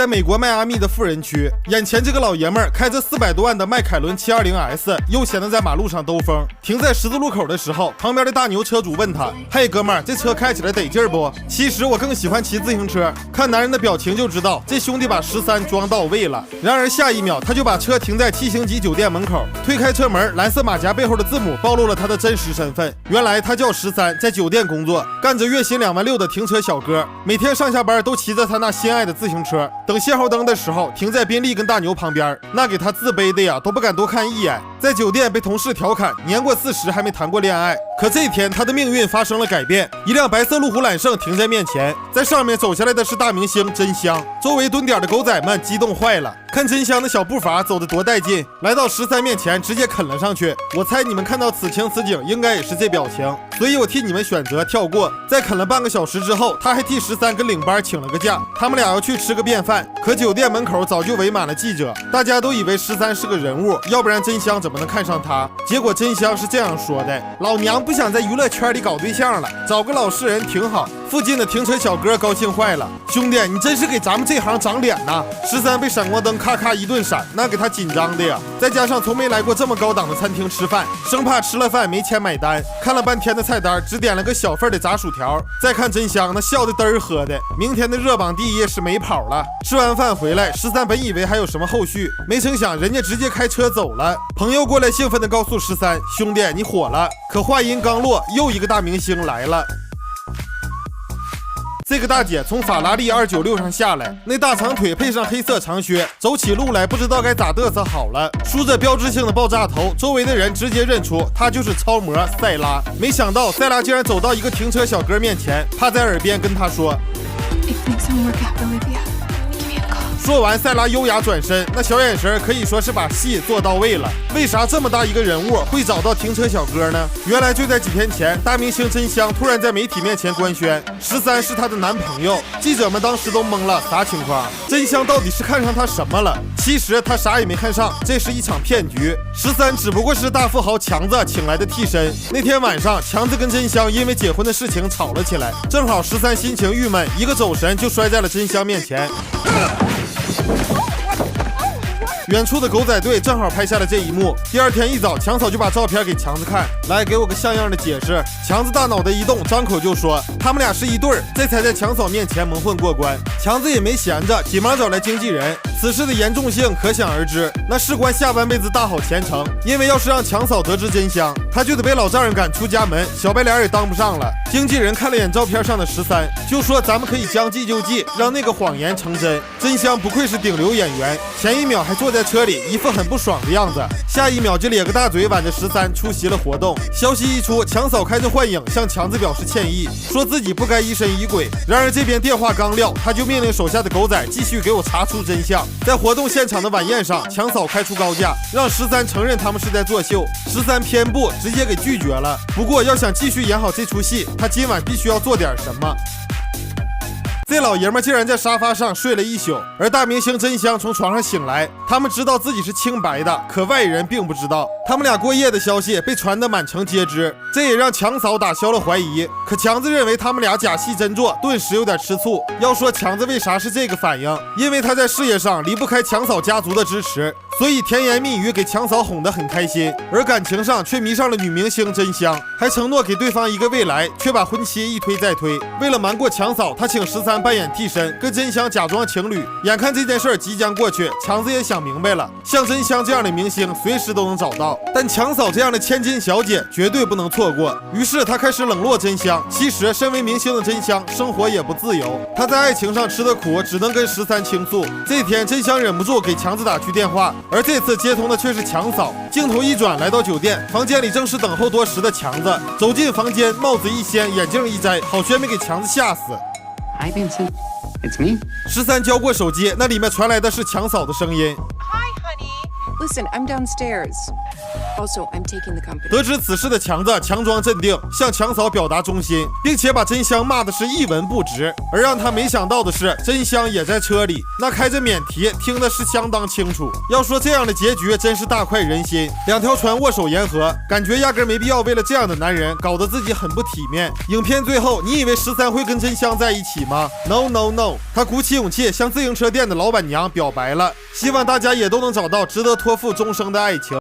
在美国迈阿密的富人区，眼前这个老爷们儿开着400多万的迈凯伦 720S， 悠闲的在马路上兜风。停在十字路口的时候，旁边的大牛车主问他：“嘿，哥们儿，这车开起来得劲儿不？”其实我更喜欢骑自行车。看男人的表情就知道，这兄弟把13装到位了。然而下一秒，他就把车停在7星级酒店门口，推开车门，蓝色马甲背后的字母暴露了他的真实身份。原来他叫13，在酒店工作，干着月薪2万6的停车小哥，每天上下班都骑着他那心爱的自行车。等信号灯的时候，停在宾利跟大牛旁边，那给他自卑的呀，都不敢多看一眼。在酒店被同事调侃年过40还没谈过恋爱。可这天他的命运发生了改变，一辆白色路虎揽胜停在面前，在上面走下来的是大明星真香。周围蹲点的狗仔们激动坏了，看真香的小步伐走得多带劲，来到13面前直接啃了上去。我猜你们看到此情此景应该也是这表情，所以我替你们选择跳过。在啃了半个小时之后，他还替13跟领班请了个假，他们俩要去吃个便饭。可酒店门口早就围满了记者，大家都以为13是个人物，要不然真香怎么能看上他？结果真香是这样说的：老娘不想在娱乐圈里搞对象了，找个老实人挺好。附近的停车小哥高兴坏了，兄弟，你真是给咱们这行长脸呐！13被闪光灯咔咔一顿闪，那给他紧张的呀。再加上从没来过这么高档的餐厅吃饭，生怕吃了饭没钱买单，看了半天的菜单，只点了个小份的炸薯条。再看真香，那笑得嘚儿喝的，明天的热榜第1是没跑了。吃完饭回来，13本以为还有什么后续，没成想人家直接开车走了。朋友过来兴奋地告诉13，兄弟你火了。可话音刚落，又一个大明星来了。这个大姐从法拉利296上下来，那大长腿配上黑色长靴，走起路来不知道该咋嘚瑟好了，梳着标志性的爆炸头，周围的人直接认出她就是超模塞拉。没想到塞拉竟然走到一个停车小哥面前，趴在耳边跟他说：说完，塞拉优雅转身，那小眼神可以说是把戏做到位了。为啥这么大一个人物会找到停车小哥呢？原来就在几天前，大明星真香突然在媒体面前官宣13是她的男朋友，记者们当时都懵了，啥情况？真香到底是看上他什么了？其实他啥也没看上，这是一场骗局。13只不过是大富豪强子请来的替身。那天晚上，强子跟真香因为结婚的事情吵了起来，正好13心情郁闷，一个走神就摔在了真香面前。远处的狗仔队正好拍下了这一幕。第二天一早，强嫂就把照片给强子看，来给我个像样的解释。强子大脑袋一动，张口就说他们俩是一对儿，这才在强嫂面前蒙混过关。强子也没闲着，急忙找来经纪人。此事的严重性可想而知，那事关下半辈子大好前程。因为要是让强嫂得知真相，他就得被老丈人赶出家门，小白脸也当不上了。经纪人看了眼照片上的13，就说咱们可以将计就计，让那个谎言成真。真香不愧是顶流演员，前一秒还坐在车里一副很不爽的样子，下一秒就咧个大嘴挽着13出席了活动。消息一出，强嫂开着幻影向强子表示歉意，说自己不该疑神疑鬼。然而这边电话刚撂，他就命令手下的狗仔继续给我查出真相。在活动现场的晚宴上，强嫂开出高价，让13承认他们是在作秀。13偏不，直接给拒绝了。不过要想继续演好这出戏，他今晚必须要做点什么。这老爷们竟然在沙发上睡了一宿，而大明星真香从床上醒来，他们知道自己是清白的，可外人并不知道。他们俩过夜的消息被传得满城皆知，这也让强嫂打消了怀疑。可强子认为他们俩假戏真做，顿时有点吃醋。要说强子为啥是这个反应，因为他在事业上离不开强嫂家族的支持，所以甜言蜜语给强嫂哄得很开心，而感情上却迷上了女明星真香，还承诺给对方一个未来，却把婚期一推再推。为了瞒过强嫂，他请13扮演替身，跟真香假装情侣。眼看这件事即将过去，强子也想明白了，像真香这样的明星随时都能找到，但强嫂这样的千金小姐绝对不能错过。于是他开始冷落真香。其实身为明星的真香生活也不自由，她在爱情上吃的苦只能跟13倾诉。这天真香忍不住给强子打去电话，而这次接通的却是强嫂。镜头一转，来到酒店，房间里正是等候多时的强子。走进房间，帽子一掀，眼镜一摘，好悬没给强子吓死。Hi Vincent, it's me. 13交过手机，那里面传来的是强嫂的声音。 Hi, honey. Listen, I'm downstairs. Also, I'm taking the company. 得知此事的强子强装镇定，向强嫂表达忠心，并且把真香骂的是一文不值。而让他没想到的是，真香也在车里，那开着免提，听的是相当清楚。要说这样的结局真是大快人心，两条船握手言和，感觉压根没必要为了这样的男人搞得自己很不体面。影片最后，你以为13会跟真香在一起吗 ？No No No， 他鼓起勇气向自行车店的老板娘表白了，希望大家也都能找到值得托付终生的爱情。